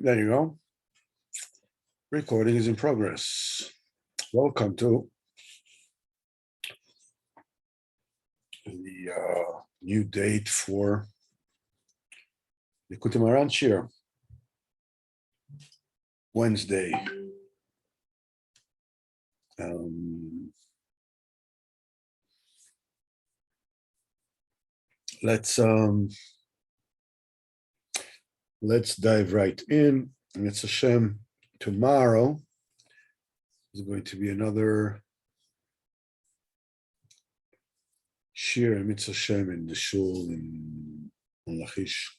There you go. Recording is in progress. Welcome to the new date for Likutey Moharan Shir, Wednesday. Let's dive right in. And it's Hashem. Tomorrow is going to be another Shir and Mitzvah Hashem in the shul in Lachish.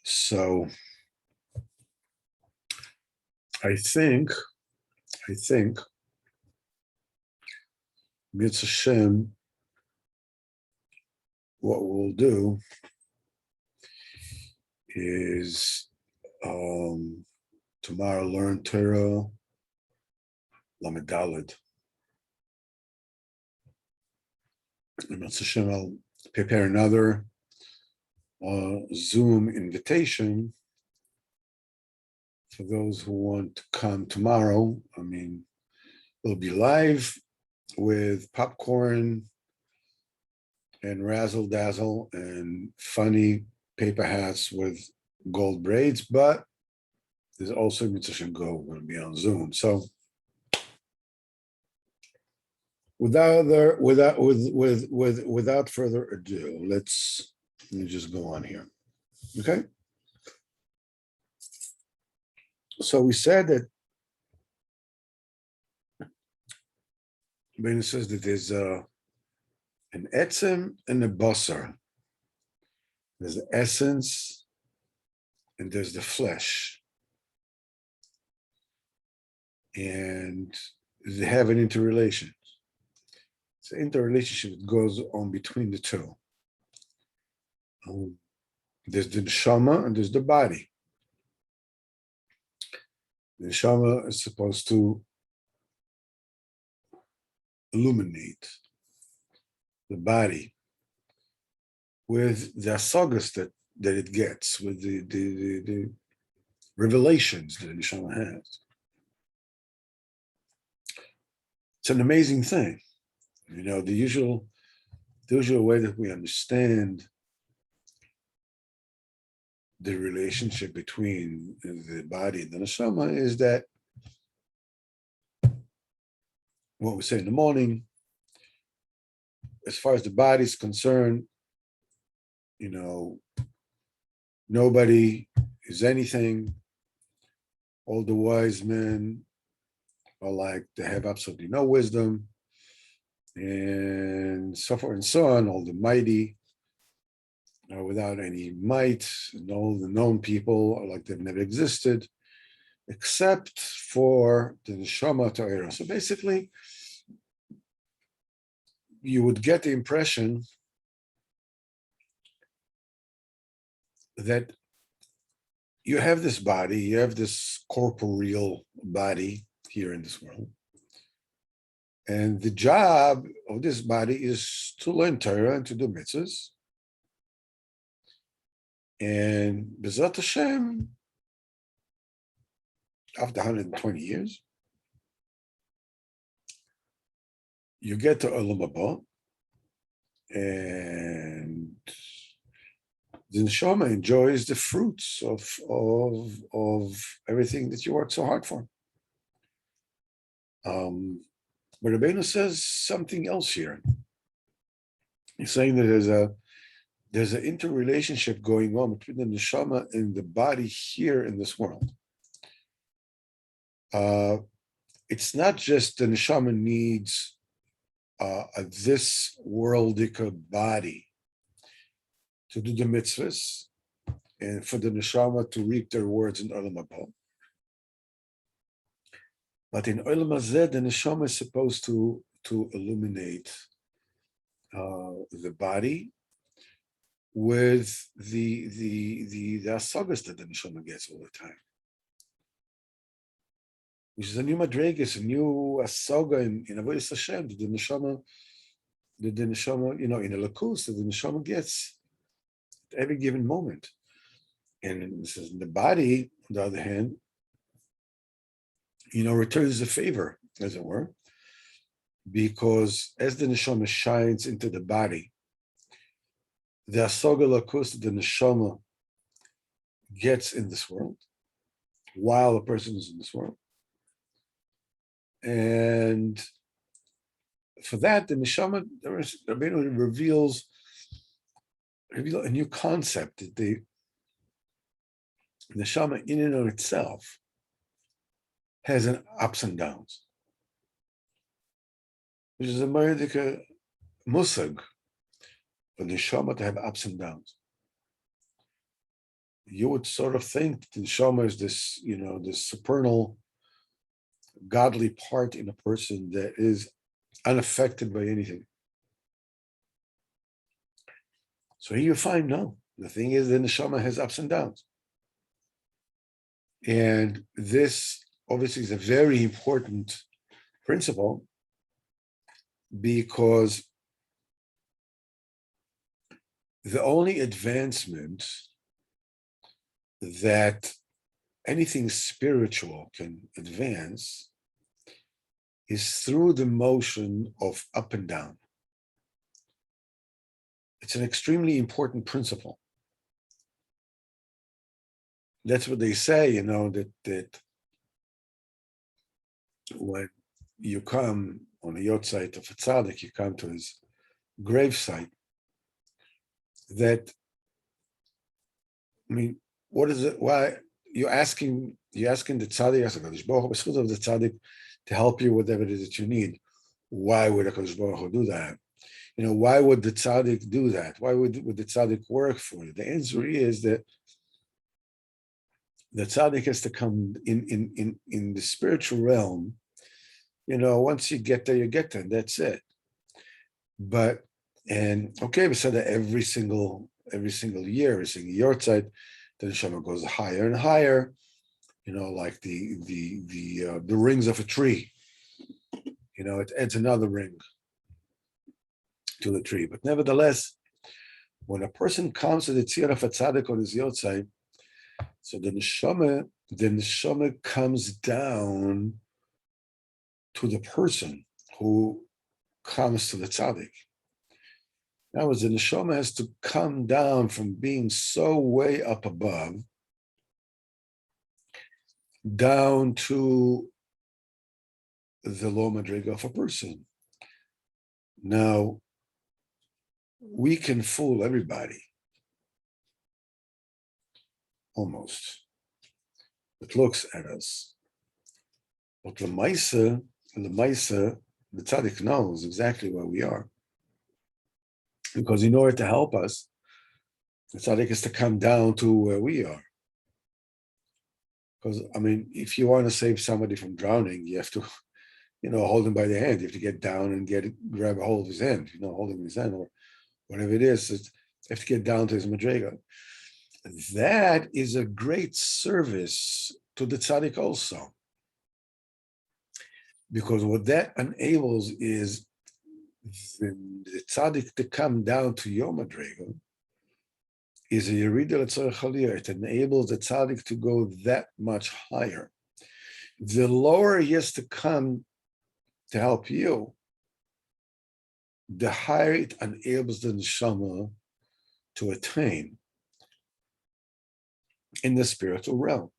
So I think Mitzvah Hashem, what we'll do is tomorrow learn Torah Lamed Daled. And Mitzvah Hashem, I'll prepare another Zoom invitation for those who want to come tomorrow. I mean, it'll be live with popcorn and razzle dazzle and funny paper hats with gold braids, but there's also Mitzvah Go going to be on Zoom. So without further ado, let me just go on here. Okay. So we said that Ben says that there's an etzem and a basar. There's the essence and there's the flesh. And they have an interrelation. It's an interrelationship that goes on between the two. There's the neshama and there's the body. The neshama is supposed to illuminate the body with the asagas that it gets, with the revelations that the neshama has. It's an amazing thing. You know, the usual way that we understand the relationship between the body and the neshama is that what we say in the morning, as far as the body is concerned, you know, nobody is anything. All the wise men are like, they have absolutely no wisdom, and so forth and so on. All the mighty are without any might, and all the known people are like they've never existed, except for the neshama ta'ira. So basically, you would get the impression that you have this body, you have this corporeal body here in this world, and the job of this body is to learn Torah and to do mitzvahs. And B'ezrat Hashem, after 120 years, you get to Olam Haba, and the neshama enjoys the fruits of everything that you worked so hard for. But Rabbeinu says something else here. He's saying that there's an interrelationship going on between the neshama and the body here in this world. It's not just the neshama needs this worldic body to do the mitzvahs and for the neshama to reap their rewards in Olam Haba. But in Olam Hazeh, the neshama is supposed to illuminate the body with the asagas that the neshama gets all the time, which is a new madregas, a new asaga in Avodas Hashem that the neshama, you know, in a lakus that the neshama gets at every given moment. And this is the body, on the other hand, returns the favor, as it were, because as the neshama shines into the body, the asogalakus, the neshama gets in this world while a person is in this world. And for that, the neshama, Rabbeinu reveals a new concept that the neshama in and of itself has an ups and downs, which is a Mayadika musag for the neshama to have ups and downs. You would sort of think that the neshama is this, this supernal, godly part in a person that is unaffected by anything. So here you find, no, the thing is the neshama has ups and downs. And this obviously is a very important principle, because the only advancement that anything spiritual can advance is through the motion of up and down. It's an extremely important principle. That's what they say, that when you come on the yortzeit of a tzaddik, you come to his gravesite, that, what is it? Why you're asking the tzaddik, HaKadosh Baruch Hu, b'schut of the tzaddik, to help you with whatever it is that you need. Why would HaKadosh Baruch Hu do that? Why would the tzaddik do that? Why would the tzaddik work for you? The answer is that the tzaddik has to come in the spiritual realm. Once you get there, you get there. That's it. But we said that every single year, every single yortzeit, the neshama goes higher and higher. Like the rings of a tree. It adds another ring to the tree. But nevertheless, when a person comes to the tzir of a tzaddik on his yortzeit, so the neshama comes down to the person who comes to the tzaddik. In other words, the neshama has to come down from being so way up above down to the low madriga of a person. Now, we can fool everybody, almost, that looks at us. But the Maisa, the tzaddik knows exactly where we are. Because in order to help us, the tzaddik has to come down to where we are. Because, if you want to save somebody from drowning, you have to, hold him by the hand. You have to get down and grab a hold of his hand, hold him in his hand, or whatever it is. You have to get down to his madriga. That is a great service to the tzaddik also. Because what that enables is the tzaddik to come down to your madriga is a yerida l'tzorech aliyah. It enables the tzaddik to go that much higher. The lower he has to come to help you, the higher it enables the neshama to attain in the spiritual realm.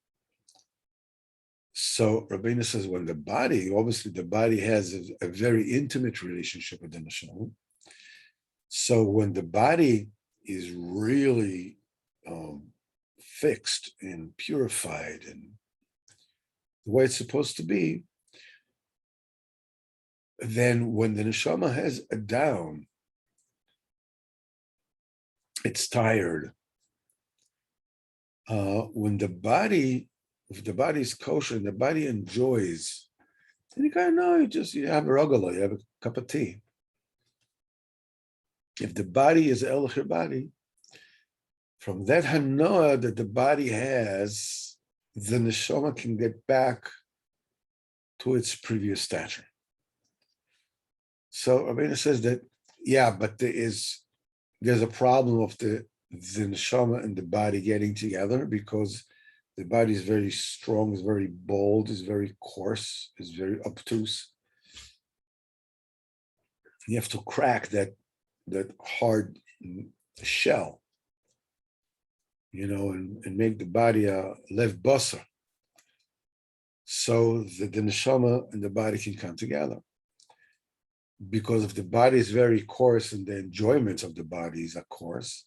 So Rabbeinu says, when the body has a very intimate relationship with the neshama. So when the body is really fixed and purified and the way it's supposed to be, then when the neshama has a down, it's tired. When the body, if the body is kosher and the body enjoys, then you kind of know, you have a rogala, you have a cup of tea. If the body is elcher body, from that hanoah that the body has, the neshama can get back to its previous stature. So Rabbeinu says that, but there's a problem of the the neshama and the body getting together, because the body is very strong, is very bold, is very coarse, is very obtuse. You have to crack that hard shell, and make the body a lev basar, so that the neshama and the body can come together. Because if the body is very coarse and the enjoyments of the body are coarse,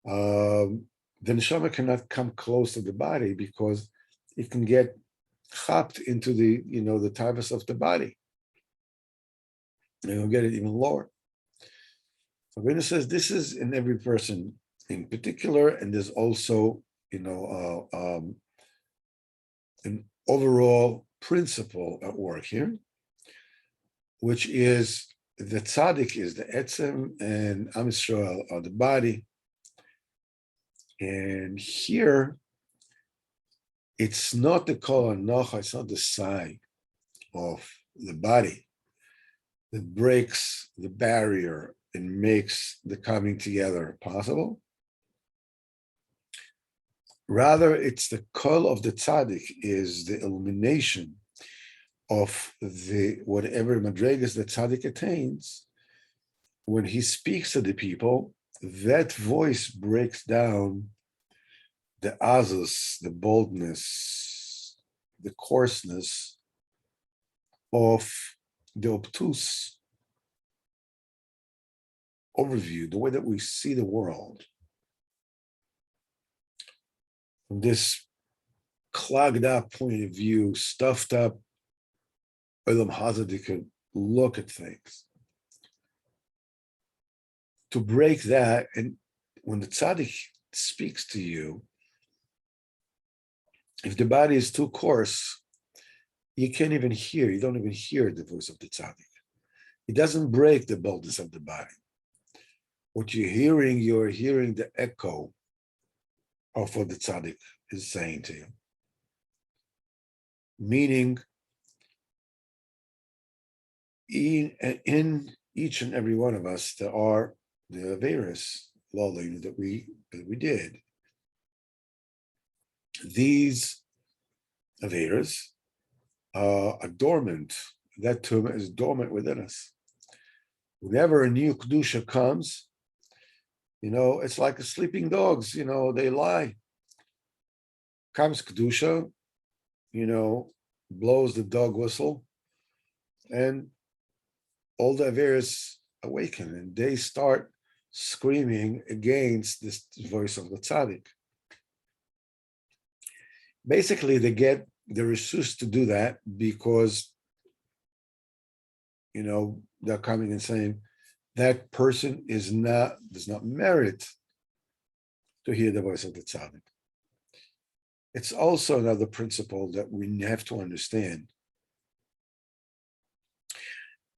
the neshama cannot come close to the body, because it can get chopped into the tivus of the body. And you'll get it even lower. So Rabbeinu says this is in every person in particular, and there's also, an overall principle at work here, which is the tzaddik is the etzem and Am Yisrael are the body. And here, it's not the kol hanocha, it's not the sigh of the body that breaks the barrier and makes the coming together possible. Rather, it's the kol of the tzaddik, is the illumination of the whatever madregas the tzaddik attains. When he speaks to the people, that voice breaks down the azus, the boldness, the coarseness of the obtuse overview, the way that we see the world. From this clogged up point of view, stuffed up Olam Hazeh look at things. To break that, and when the tzaddik speaks to you, if the body is too coarse, you can't even hear, you don't even hear the voice of the tzaddik. It doesn't break the boldness of the body. What you're hearing the echo of what the tzaddik is saying to you. Meaning, in each and every one of us, there are the various lalim that we did. These averas are dormant. That tumah is dormant within us. Whenever a new kedusha comes, it's like sleeping dogs. They lie. Comes kedusha, blows the dog whistle, and all the averas awaken, and they start screaming against this voice of the tzaddik. Basically, they get the reshus to do that because, they're coming and saying that person does not merit to hear the voice of the tzaddik. It's also another principle that we have to understand.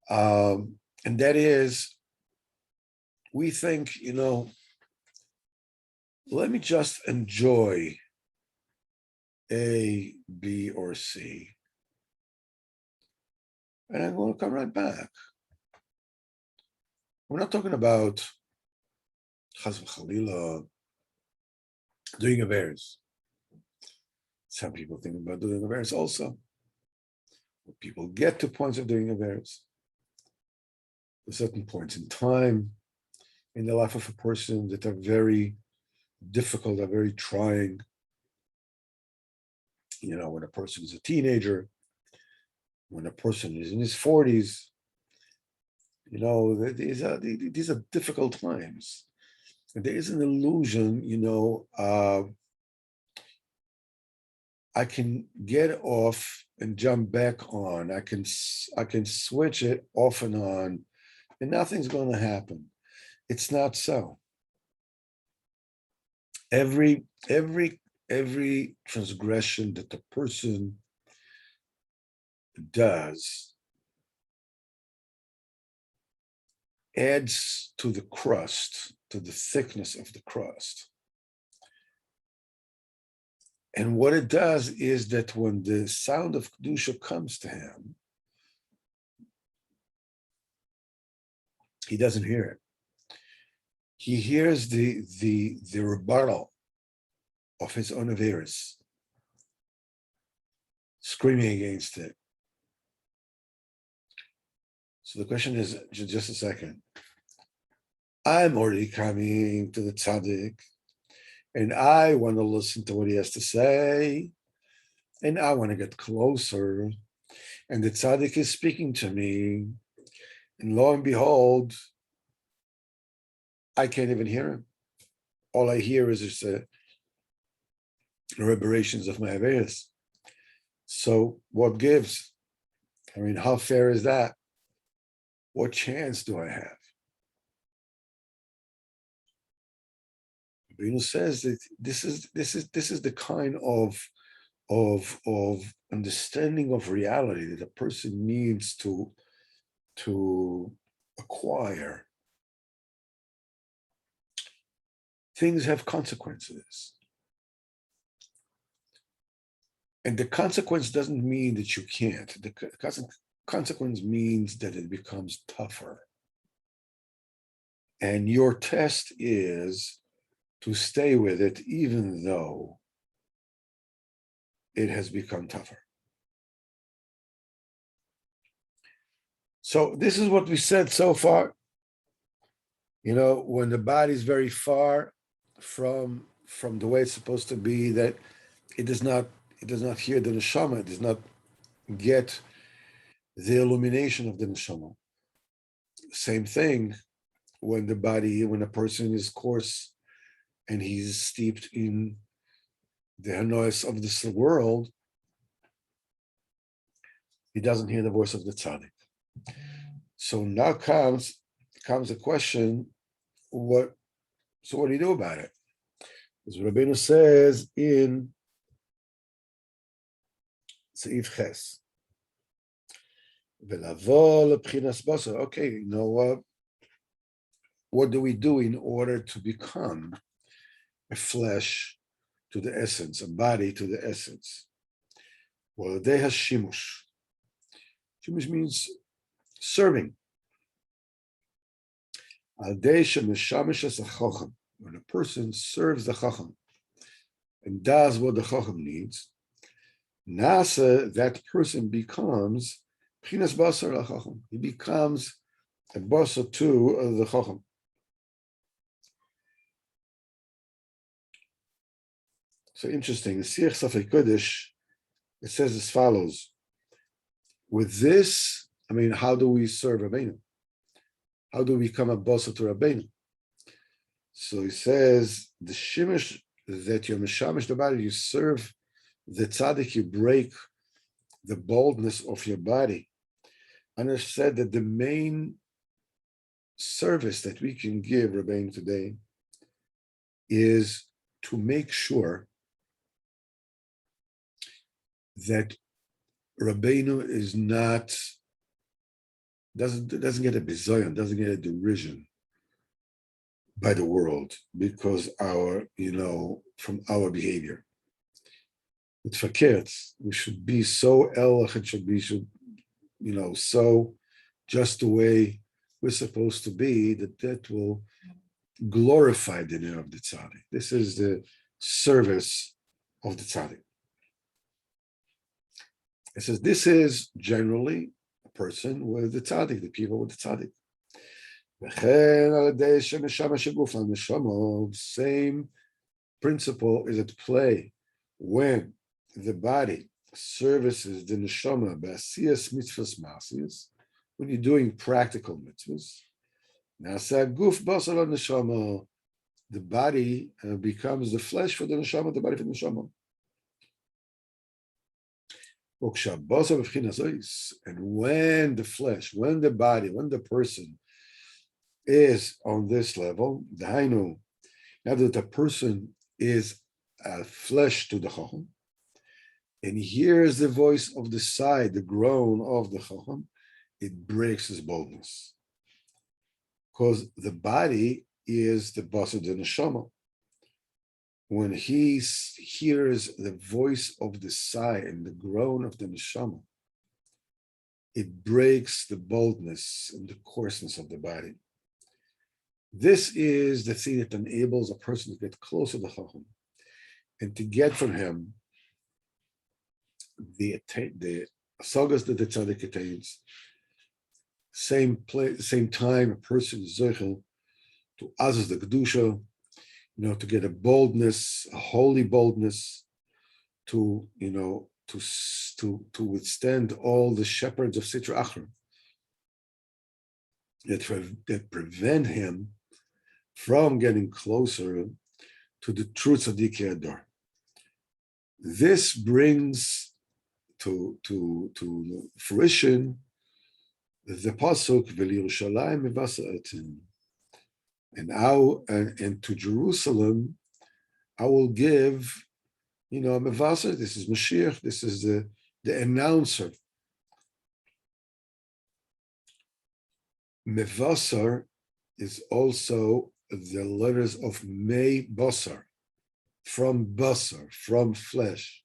And that is, we think, let me just enjoy A, B, or C, and I'm going to come right back. We're not talking about chas v'chalila doing averas. Some people think about doing averas also. People get to points of doing averas. At certain points in time in the life of a person that are very difficult, are very trying. When a person is a teenager, when a person is in his 40s, these are difficult times. And there is an illusion, I can get off and jump back on. I can switch it off and on, and nothing's going to happen. It's not so. Every transgression that the person does adds to the crust, to the thickness of the crust. And what it does is that when the sound of Kedusha comes to him, he doesn't hear it. he hears the rebuttal of his own Averis, screaming against it. So the question is, just a second. I'm already coming to the tzaddik, and I want to listen to what he has to say, and I want to get closer. And the tzaddik is speaking to me, and lo and behold, I can't even hear him. All I hear is just the reverberations of my Averis. So what gives? I mean, how fair is that? What chance do I have? Rabbeinu says that this is the kind of understanding of reality that a person needs to acquire. Things have consequences. And the consequence doesn't mean that you can't. The consequence means that it becomes tougher. And your test is to stay with it even though it has become tougher. So this is what we said so far. You know, when the body is very far from the way it's supposed to be, that it does not hear the neshama, it does not get the illumination of the neshama. Same thing when a person is coarse and he's steeped in the hanois of this world, he doesn't hear the voice of the tzaddik. So now comes a question, what do you do about it? As Rabbeinu says in Seif Ches, okay, you know what do we do in order to become a flesh to the essence, a body to the essence? Well, they has shimush. Shimush means serving. When a person serves the chacham and does what the chacham needs, nasa, that person becomes Chinas basar lachacham. He becomes a basar to the chacham. So interesting. Siach Safei Kodesh, it says as follows. With this, I mean, how do we serve Rabbeinu? How do we become a basar to Rabbeinu? So he says the shimish that you're mishamish the body, you serve the tzaddik, you break the boldness of your body. And I said that the main service that we can give Rabbeinu today is to make sure that Rabbeinu is doesn't get a bizoyon, doesn't get a derision by the world because from our behavior. It's fakert. We should be so elach, it should be so just the way we're supposed to be, that will glorify the name of the tzaddik. This is the service of the tzaddik. It says this is generally a person with the tzaddik, the people with the tzaddik. Same principle is at play when the body services the neshama b'asiyas mitzvahs masiyas, when you're doing practical mitzvahs. Nasa guf basar neshama, the body becomes the flesh for the neshama, the body for the neshama. And when the flesh, when the body, when the person is on this level, now that the person is a flesh to the chacham, and hears the voice of the side, the groan of the chacham, it breaks his boldness. Because the body is the basar de neshama. When he hears the voice of the side and the groan of the neshama, it breaks the boldness and the coarseness of the body. This is the thing that enables a person to get closer to Chacham and to get from him the sagas that the tzaddik attains. Same place, same time, a person is zeichel to azaz the kedusha, to get a boldness, a holy boldness, to withstand all the shepherds of Sitra Achra that prevent him from getting closer to the true Tzaddik Ador. This brings to fruition the pasuk V'Yerushalayim Mevasa'atim, and to Jerusalem I will give, Mevasa. This is Mashiach. This is the announcer. Mevasar is also the letters of Mei Basar, from Basar, from flesh.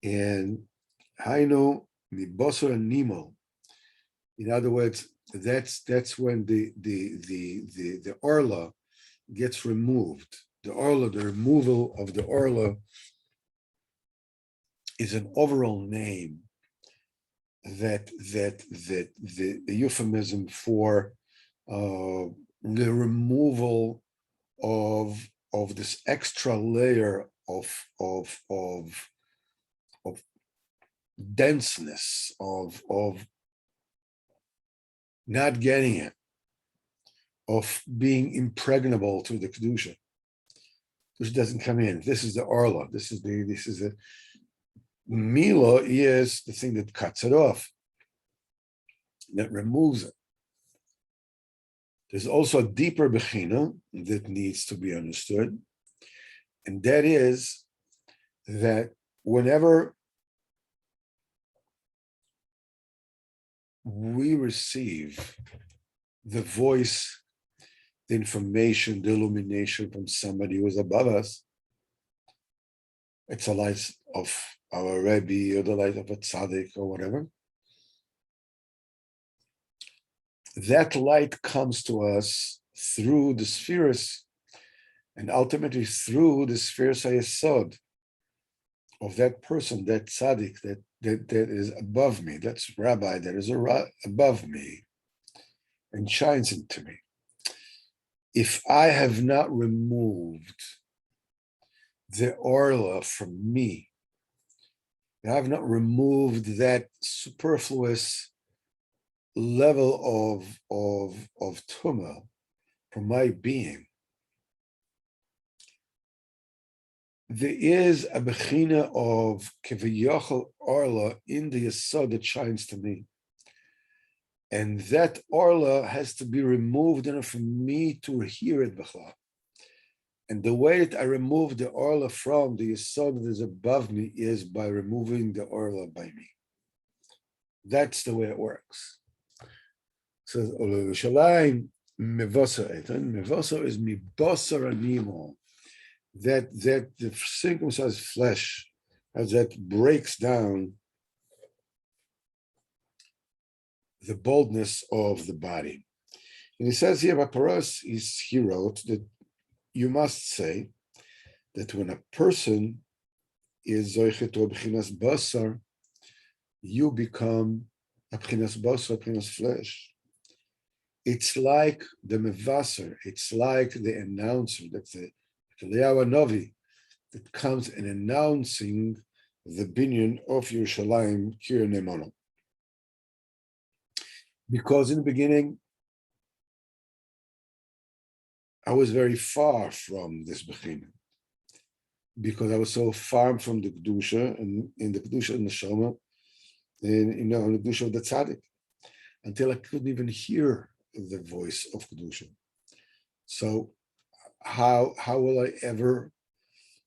And Hainu Mi Basar and Nimo. In other words, that's when the Orla gets removed. The removal of the Orla is an overall name that the euphemism for the removal of this extra layer of denseness, of not getting it, of being impregnable to the kedusha, which doesn't come in. This is the orla. This is the mila is the thing that cuts it off, that removes it. There's also a deeper bechina that needs to be understood, and that is that whenever we receive the voice, the information, the illumination from somebody who is above us, it's a light of our Rebbe or the light of a tzaddik or whatever. That light comes to us through the spheres, and ultimately through the spheres hayesod of that person, that tzaddik, that is above me, that's rabbi, that is above me, and shines into me. If I have not removed the orla from me, I have not removed that superfluous level of tumah from my being, there is a bechina of keviyachal orla in the yesod that shines to me. And that orla has to be removed in order for me to hear it b'chlal. And the way that I remove the orla from the yesod that is above me is by removing the orla by me. That's the way it works. So Yerushalayim mevasa etan. Mevasa is mibasar animo. That the circumcised flesh, as that breaks down the boldness of the body. And he says here, Vaparos he wrote that you must say that when a person is zoichet to b'chinas basar, you become a b'chinas basar, b'chinas flesh. It's like the mevaser, it's like the announcer, that's the Eliyahu Novi, that comes and announcing the binyan of Yerushalayim Kir Nemono. Because in the beginning, I was very far from this bechina, because I was so far from the kedusha and in the kedusha and the neshama, and the kedusha of the tzaddik, until I couldn't even hear the voice of kedusha. So how will I ever,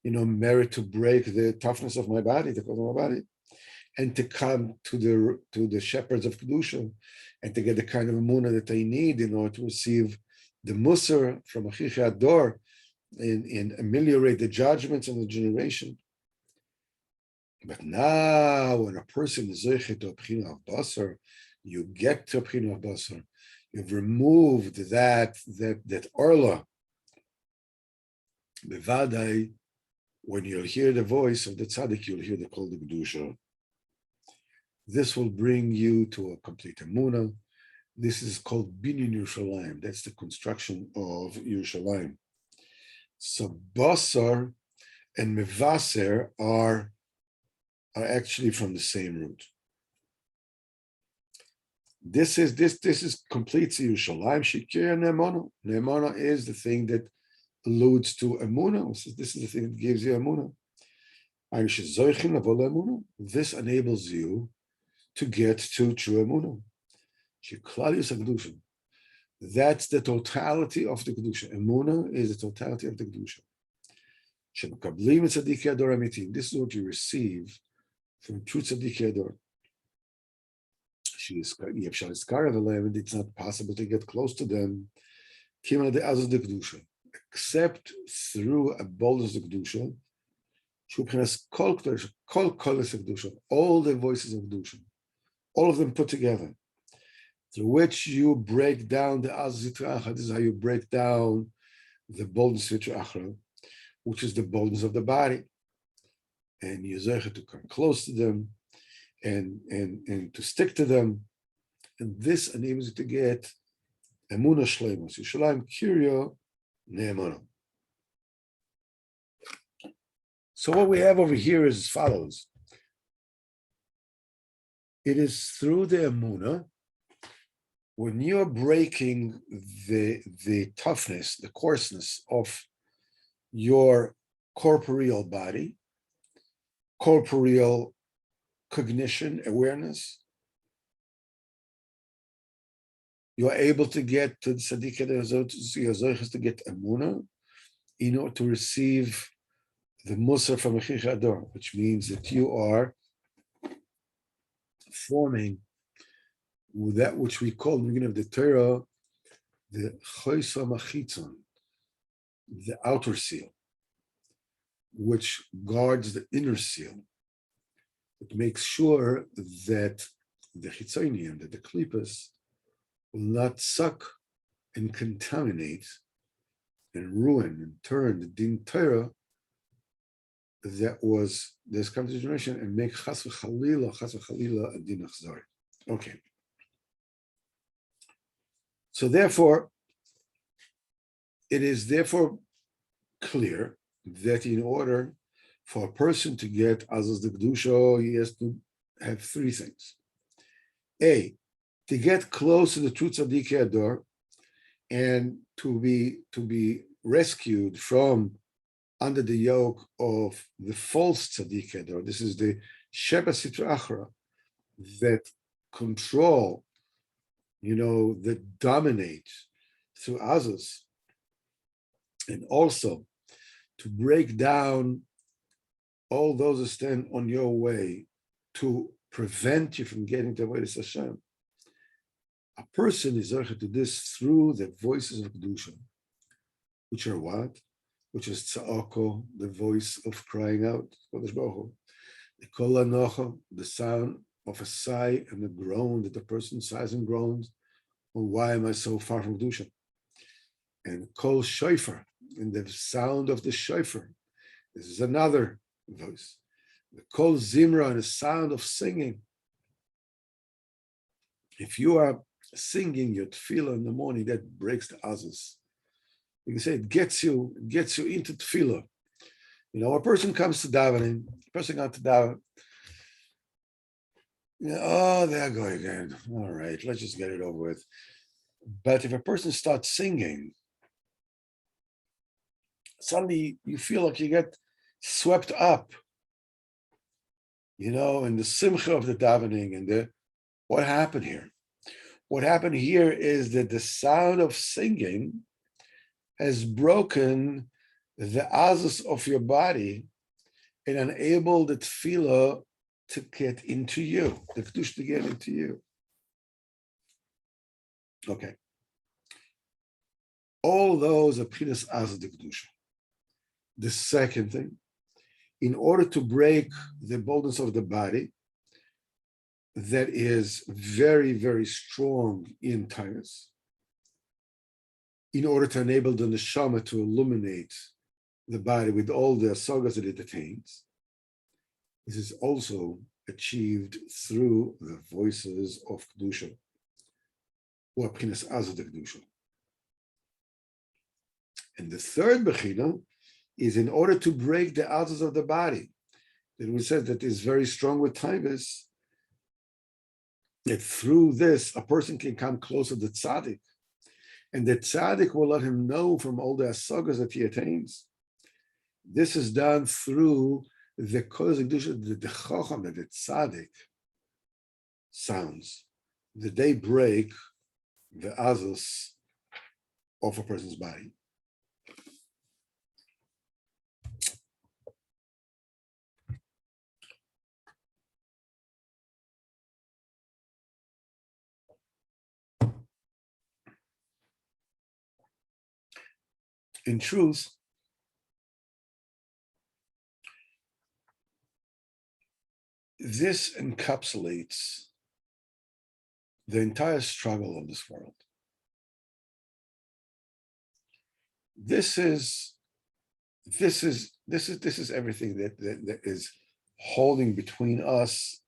merit to break the toughness of my body, the code of my body, and to come to the shepherds of kedusha, and to get the kind of emunah that I need in order to receive the musar from Achicha Ador and ameliorate the judgments of the generation. But now, when a person is zeichet to a b'china of basar, you get to a b'china of basar. You've removed that orla. Bevadai, when you'll hear the voice of the tzaddik, you'll hear the kol kedusha. This will bring you to a complete emunah. This is called binyan Yerushalayim. That's the construction of Yerushalayim. So basar and mevaser are actually from the same root. This is complete Yerushalayim. Shikir ne'emona. Ne'emona is the thing that alludes to emunah. This is the thing that gives you emunah. This enables you to get to true emunah. That's the totality of the kedusha. Emunah is the totality of the kedusha. This is what you receive from true tzadikei ador. It's not possible to get close to them except through a boldness of kedusha. All the voices of kedusha, all of them put together, through which you break down the azzitracha. This is how you break down the boldness vitrachra, which is the boldness of the body, and you zeicha to come close to them and to stick to them, and this enables you to get emunah shleimus. Yerushalayim kiryo ne'emana. So what we have over here is as follows. It is through the emunah, when you're breaking the toughness, the coarseness of your corporeal body, corporeal cognition, awareness, you're able to get to the tzaddik to get emunah in order to receive the musar from Likutey Moharan, which means that you are forming that which we call in the beginning of the Torah the choisa machitzon, the outer seal, which guards the inner seal. It makes sure that the chitzonium, that the klipas, will not suck and contaminate and ruin and turn the din Torah that was this come to generation and make chas v'chalila a din achzari. Okay. So therefore, it is therefore clear that in order for a person to get azaz the kedusha, he has to have three things. A, to get close to the true tzadikei ador and to be rescued from under the yoke of the false tzadikei ador. This is the sheba sitra achra that control, that dominate through azaz, and also to break down all those that stand on your way to prevent you from getting to Avodas Hashem. A person is able to do this through the voices of Kedusha, which are what? Which is tza'oko, the voice of crying out, the kol anocha, the sound of a sigh and a groan that the person sighs and groans, or why am I so far from Kedusha? And kol shofar, and the sound of the shofar. This is another voice. The kol zimra, and the sound of singing. If you are singing your tefillah in the morning, that breaks the azaz. You can say it gets you into tefillah. A person comes to davening, oh, there I go again. All right, let's just get it over with. But if a person starts singing, suddenly you feel like you get swept up, in the simcha of the davening and what happened here? What happened here is that the sound of singing has broken the azas of your body and enabled the tefillah to get into you, the kedusha to get into you. Okay. All those are p'chinas azas de kedusha. The second thing, in order to break the boldness of the body that is very, very strong in tightness, in order to enable the neshama to illuminate the body with all the asagas that it attains. This is also achieved through the voices of Kedusha, or Pchinas Azad Kedusha. And the third Bechina is in order to break the azas of the body. That we said that is very strong with Taivas, that through this, a person can come closer to tzaddik, and the tzaddik will let him know from all the asagas that he attains. This is done through the Kedusha, the chacham, that the tzaddik sounds, that they break the azas of a person's body. In truth, this encapsulates the entire struggle of this world. This is everything that is holding between us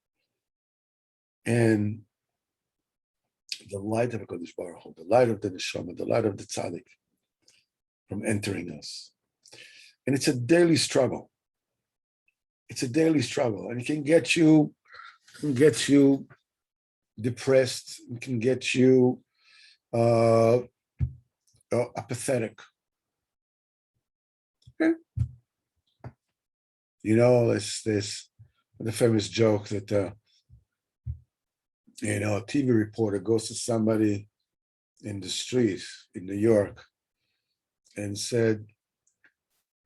and the light of HaKadosh Baruch Hu, the light of the Neshama, the light of the Tzaddik, from entering us. And it's a daily struggle. It's a daily struggle, and it can get you depressed. It can get you apathetic. Okay. You know, it's this the famous joke that a TV reporter goes to somebody in the street in New York and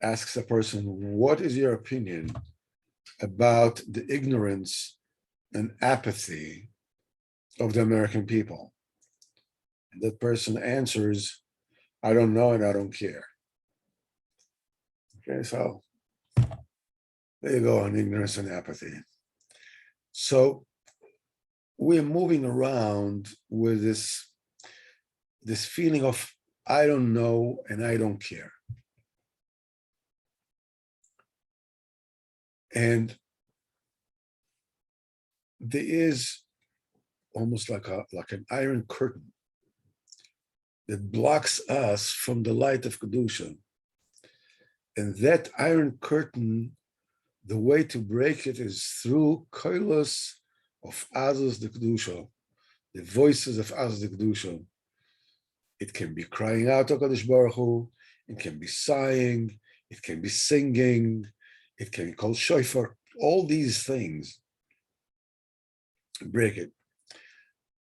asks a person, "What is your opinion about the ignorance and apathy of the American people?" And that person answers, "I don't know and I don't care." Okay, so there you go on ignorance and apathy. So we're moving around with this feeling of I don't know and I don't care. And there is almost like an iron curtain that blocks us from the light of Kedusha. And that iron curtain, the way to break it is through koilos of Azaz the Kedusha, the voices of Azaz the Kedusha. It can be crying out to HaKadosh Baruch Hu, it can be sighing, it can be singing, it can be called shofar. All these things break it.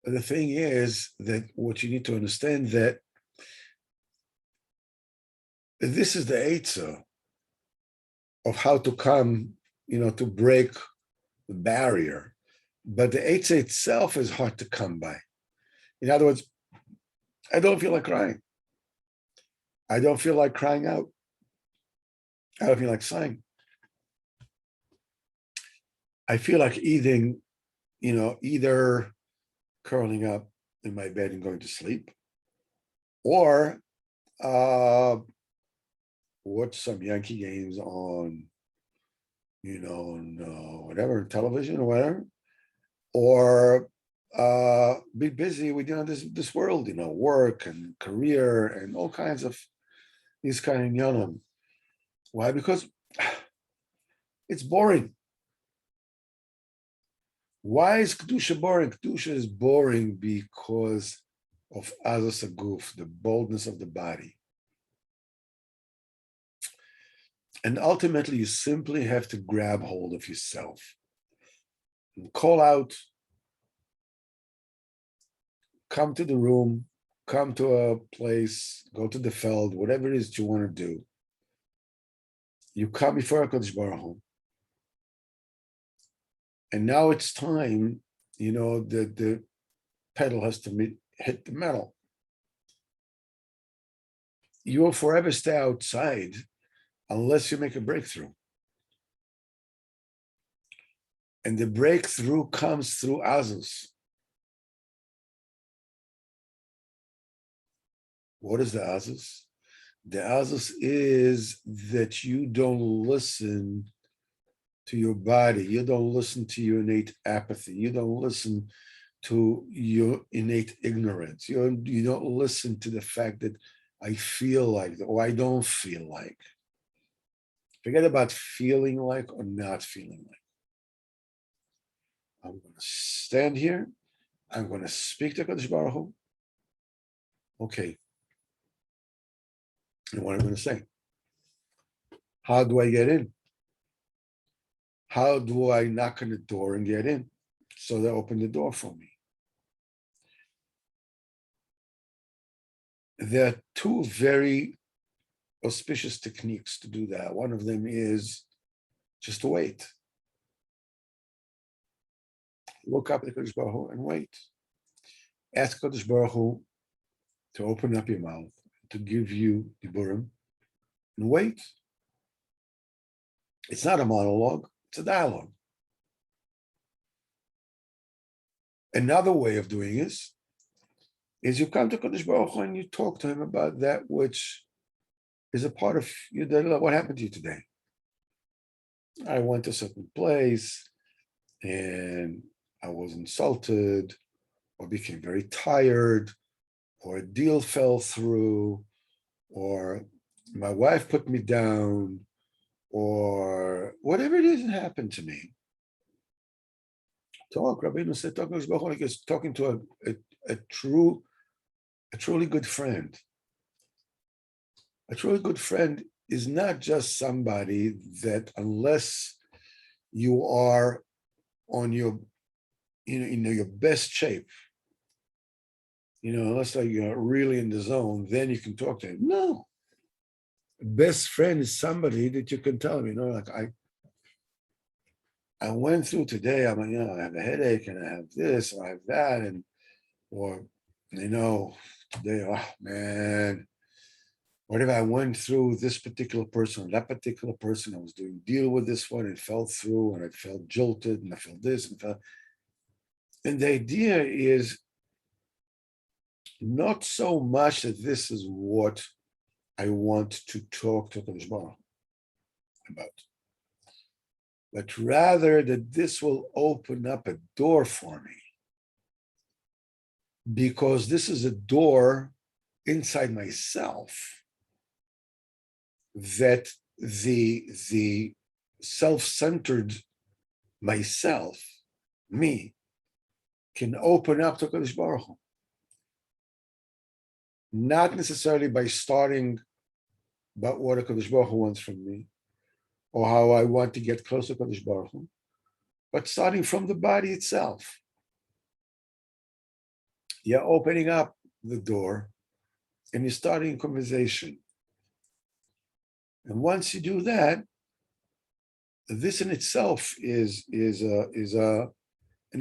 But the thing is that what you need to understand that this is the Eitzah of how to come, to break the barrier. But the Eitzah itself is hard to come by. In other words, I don't feel like crying. I don't feel like crying out. I don't feel like sighing. I feel like eating, either curling up in my bed and going to sleep, or watch some Yankee games on, whatever, television or whatever, or be busy with, this world, work and career and all kinds of these kind of inyanim. Why? Because it's boring. Why is Kedusha boring? Kedusha is boring because of Azas Aguf, the boldness of the body. And ultimately, you simply have to grab hold of yourself and call out, come to the room, come to a place, go to the feld, whatever it is that you want to do. You come before HaKadosh Baruch Hu. And now it's time, the pedal has to hit the metal. You will forever stay outside unless you make a breakthrough. And the breakthrough comes through Azuz. What is the azus? The azus is that you don't listen to your body. You don't listen to your innate apathy. You don't listen to your innate ignorance. You don't listen to the fact that I feel like, or I don't feel like. Forget about feeling like or not feeling like. I'm going to stand here. I'm going to speak to Kadosh Baruch Hu. Okay. And what I'm going to say. How do I get in? How do I knock on the door and get in? So they open the door for me. There are two very auspicious techniques to do that. One of them is just to wait. Look up at Kadosh Baruch Hu and wait. Ask Kadosh Baruch Hu to open up your mouth, to give you diburim, and wait. It's not a monologue, it's a dialogue. Another way of doing this is you come to Kadosh Baruch Hu and you talk to him about that which is a part of your daily life. What happened to you today? I went to a certain place and I was insulted or became very tired or a deal fell through or my wife put me down or whatever it is that happened to me. Talk, Rabbeinu said, talking to a truly good friend. A truly good friend is not just somebody that, unless you are on your, your best shape, unless you're really in the zone, then you can talk to him. No. Best friend is somebody that you can tell him, like I went through today, I have a headache and I have this, and I have that, or today, oh man, whatever I went through, this particular person, that particular person, I was doing deal with this one, it fell through, and I felt jolted, and I felt this, and the idea is not so much that this is what I want to talk to Kadosh Baruch about, but rather that this will open up a door for me, because this is a door inside myself that the self-centered myself, me, can open up to Kadosh Baruch Hu. Not necessarily by starting about what Kadosh Baruch Hu wants from me, or how I want to get closer to Kadosh Baruch Hu, but starting from the body itself. You're opening up the door and you're starting a conversation. And once you do that, this in itself is an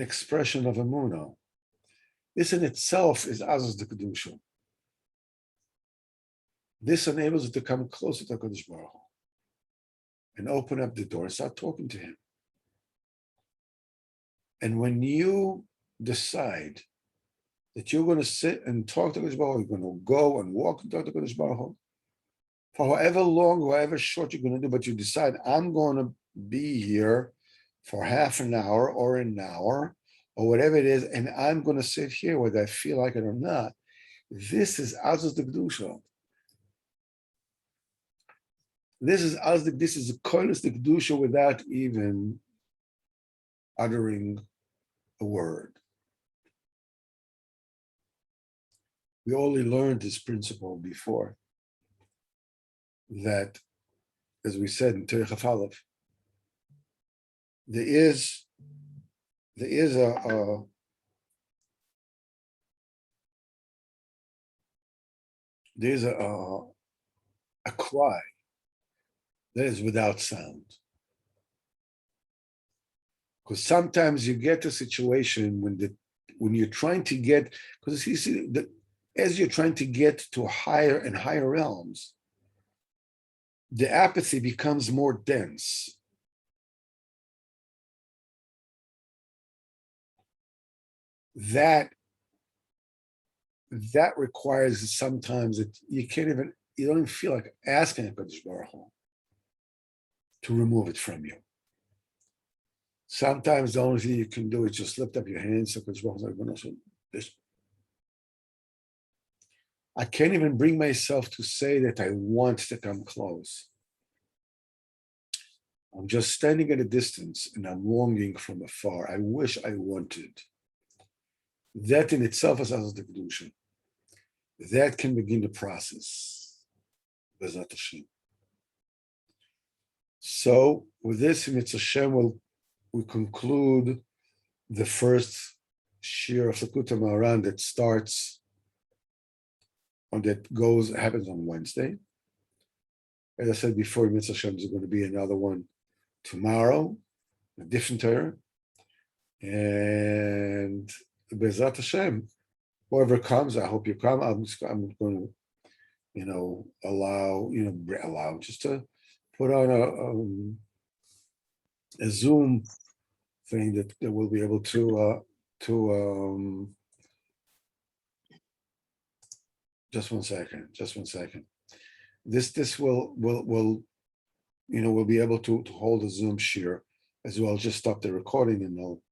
expression of emunah. This in itself is azaz de kedusha. This enables you to come closer to Kadosh Baruch Hu and open up the door and start talking to him. And when you decide that you're going to sit and talk to Kadosh Baruch Hu, you're going to go and walk and talk to Kadosh Baruch Hu, for however long, however short you're going to do, but you decide, I'm going to be here for half an hour or an hour or whatever it is, and I'm going to sit here whether I feel like it or not. This is azaz de kedusha. This is a kolos de kedusha without even uttering a word. We only learned this principle before, that, as we said in Terech Hafalef, there is a cry that is without sound. Because sometimes you get to a situation when you're trying to get, because you see that as you're trying to get to higher and higher realms, the apathy becomes more dense. That that requires sometimes that you don't even feel like asking HaKadosh Baruch Hu to remove it from you. Sometimes the only thing you can do is just lift up your hands. I can't even bring myself to say that I want to come close. I'm just standing at a distance and I'm longing from afar. I wish I wanted. That in itself is as the Kedusha. That can begin the process. B'ezrat Hashem. So with this, Mitzvah Hashem, we conclude the first shir of Likutey Moharan that starts happens on Wednesday. As I said before, Mitzvah Hashem, there's going to be another one tomorrow, a different Torah. And B'ezrat Hashem, whoever comes, I hope you come. I'm going to, allow just to put on a Zoom thing that we'll be able to just one second. This will we'll be able to hold a Zoom share as well. Just stop the recording and